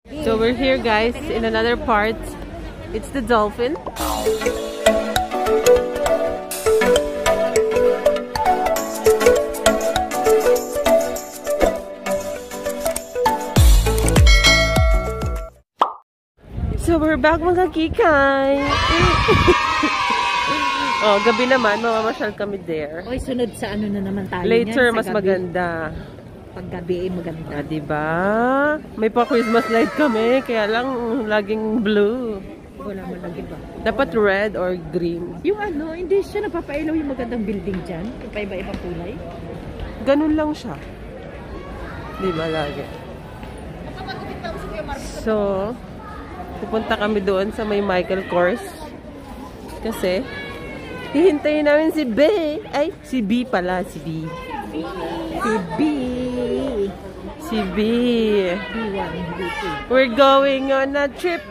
So we're here guys in another part. It's the dolphin. So we're back mga kikay. Oh, gabi naman, mamamasyal kami there. Oy, sunod sa ano na naman tayo. Later, niyan, mas gabi. maganda. Pag gabi ay maganda. Ah, diba? May pa-Christmas light kami, kaya lang laging blue. Wala mo lang iba. Dapat red or green. Yung ano, hindi siya napapailaw yung magandang building dyan. Iba-ibang kulay. Ganun lang siya. Diba lagi? So, pupunta kami doon sa may Michael Kors. Kasi, hihintayin namin si B. Ay, si B pala. Si B. Si B. Si B. B1, B2. We're going on a trip.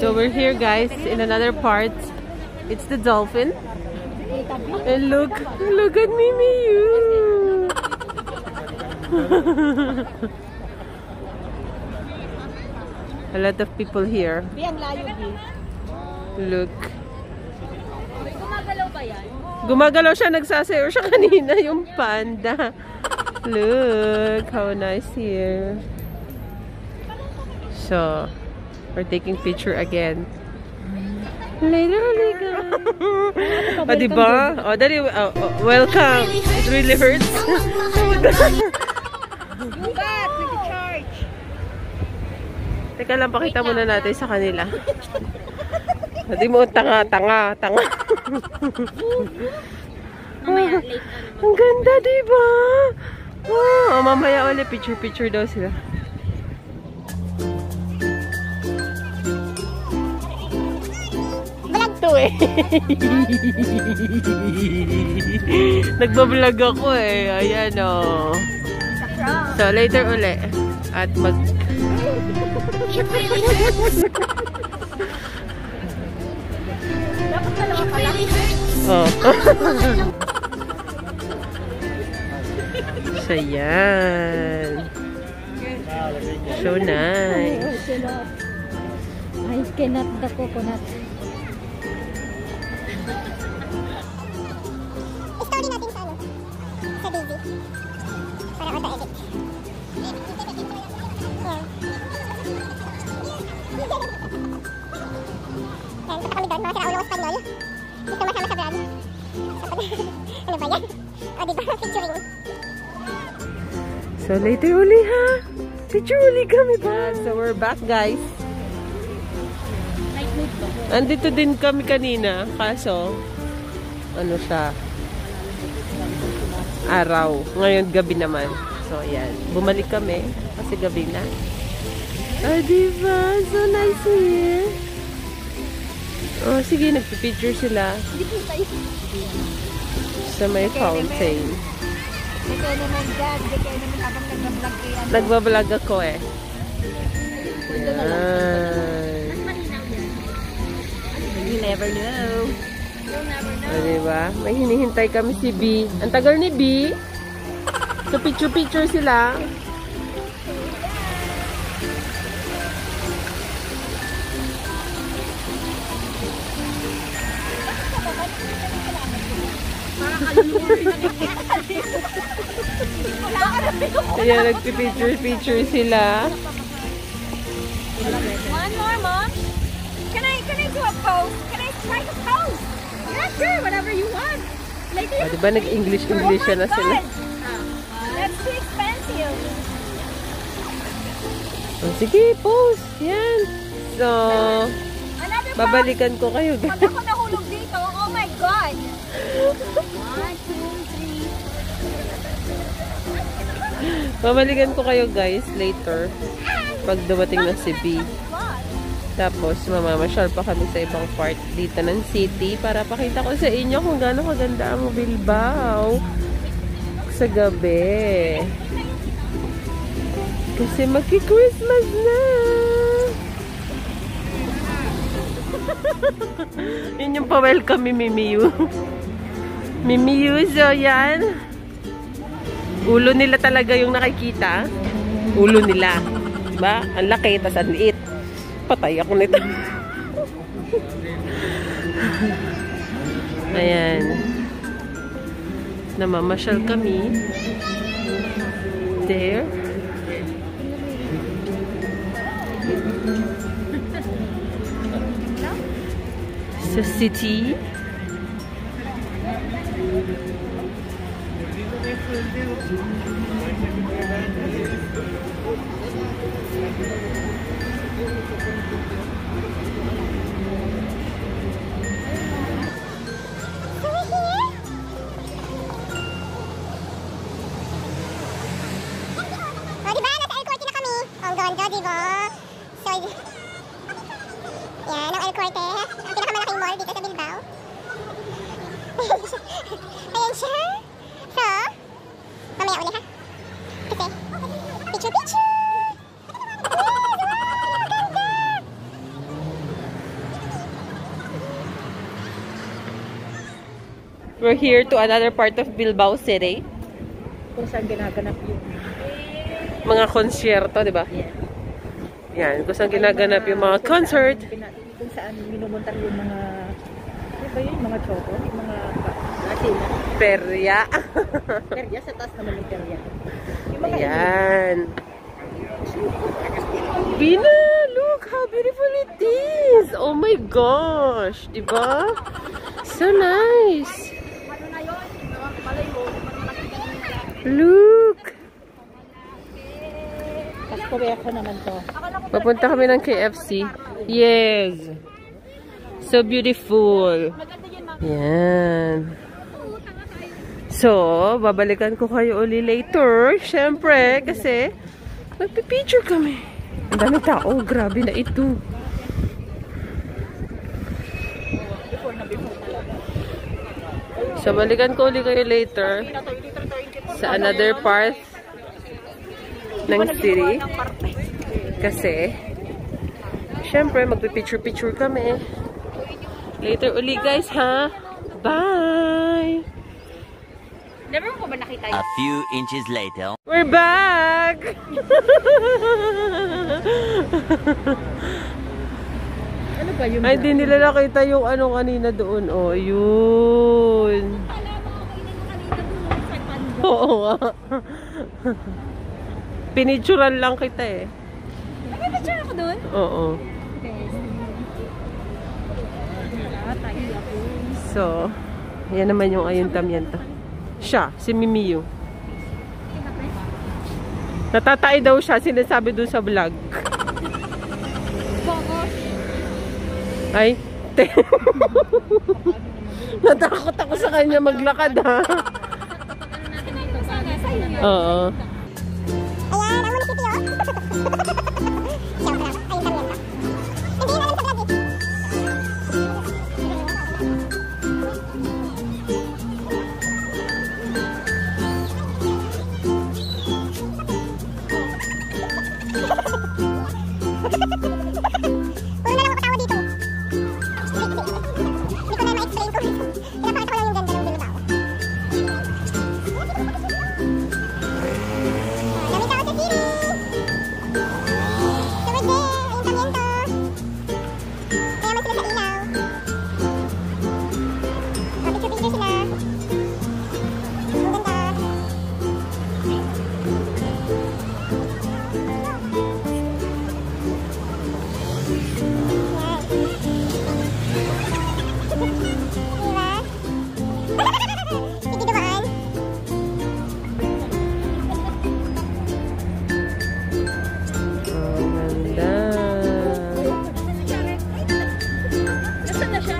So we're here guys in another part. It's the dolphin. And look at Mimi you. A lot of people here. Biyang layo, B. Look. Gumagalaw ba yan? Gumagalaw siya, nagsasayaw siya kanina yung panda. Look how nice here. So, we're taking picture again. Later, Liga. O, diba? O, dali, welcome. It really hurts. You got with the charge. Teka lang, pakita muna natin sa kanila. Hindi mo, tanga. Ang ganda, diba? Wow, mamaya ulit, picture daw sila. Nagbablog ako eh. Ayan o. So later uli. At mag... Oh. So yan. So nice. I cannot the coconut. Story natin sa ano? Sa Daisy. Para auto-edit. Ayan, punta kami doon. Mga siraulo ng Espanyol. Gusto masama sa vlog. Ano ba yan? O diba? Featuring. So later uli ha. Picture uli kami ba? So we're back guys. Andito din kami kanina. Kaso, ano siya? Araw. Ngayon gabi naman. So ayan. Bumalik kami. Kasi gabi na. Ah, diba? So nice here. Oh, sige. Nagpipicture sila. Sa may fountain. Hindi kayo naman dyan. Hindi kayo naman habang nagbablog kayo. Nagbablog ako eh. Ayan. You never know. You'll never know. O, diba? May hinihintay kami si B. Ang tagal ni B. So, picture sila. Ayan, nagpipicture sila. One more, Mom. Can I do a pose? Can I try to pose? Yeah, sure. Whatever you want. Lady. O, diba nag-English na sila? That's too expensive. O, sige, pose. Yan. So, Another babalikan ko kayo. pag ako nahulog dito, oh my God. 1, 2, 3. Babalikan ko kayo guys later. Pag dumating na si B. Tapos, mamamasyal pa kami sa ibang part dito ng city para pakita ko sa inyo kung gaano kaganda ang Bilbao sa gabi. Kasi magki-Christmas na! Yun yung pa-welcome ni Mimiyu. Mimiyu, so yan. Ulo nila talaga yung nakikita. Ulo nila. Diba? Ang laki, tas ang liit. Patay ako nito. Ayan. Namamasyal kami. There. Sa city. Ganda, diba? So, yan, ang El Corte. Ang pinakamalaking mall dito sa Bilbao. Ayan siya. So, mamaya uli ha. Kasi, picture! Ganda! We're here to another part of Bilbao City. Kung saan ginaganap yung Mga konsyerto, di ba? yeah. Yan, kung saan ginaganap yung mga concert. Kung saan minumuntar yung mga ano ba yun? Mga choco? Yung mga asina. Perya. Perya, sa taas naman yung perya. Yung mga Ayan. Bina, look how beautiful it is. Oh my gosh. Di ba? So nice. Look. Pasko naman to. Papunta kami ng KFC. Yes. So beautiful. Yan. So, babalikan ko kayo uli later. Siyempre, kasi magpipicture kami. Ang dami tao. Grabe na ito. So, balikan ko uli kayo later sa another part ng city. Kasi, syempre, magpipicture-picture kami. Later uli, guys, ha? Bye! Never mo ba nakita A few inches later. We're back! Ano ba yung Ay, di nila nakita yung ano kanina doon. Oh, yun. Oo nga. Pinicturan lang kita eh. Nag-picture ako doon? Oo. So, yan naman yung ayuntamiento. Siya, si Mimiyu. Natatay daw siya, sinasabi doon sa vlog. Ay, te. Natakot ako sa kanya maglakad, ha? Oo. Ayan, ang munisipyo. Siyempre, ayuntamiento. Hindi na lang sa vlog eh. Puro na lang ako dito. Hindi ko na ma-explain ko. Pinapakita ko lang yung ganda ng Bilbao. Dami tao sa city! Tawad din, ayuntamiento. Kaya man sila sa ilaw. Picture-picture sila. Ang ganda. Sige dumaan. Ang ganda. Nasaan na siya?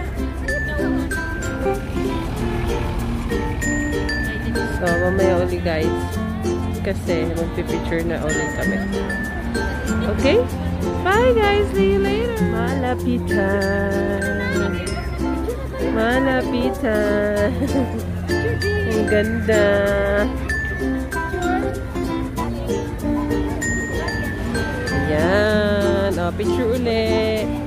So, mamaya uli guys. Kasi magpipicture na ulit kami. Okay? Bye guys, see you later. Malapitan. Malapitan. Ang ganda. Ayan. O, picture ulit.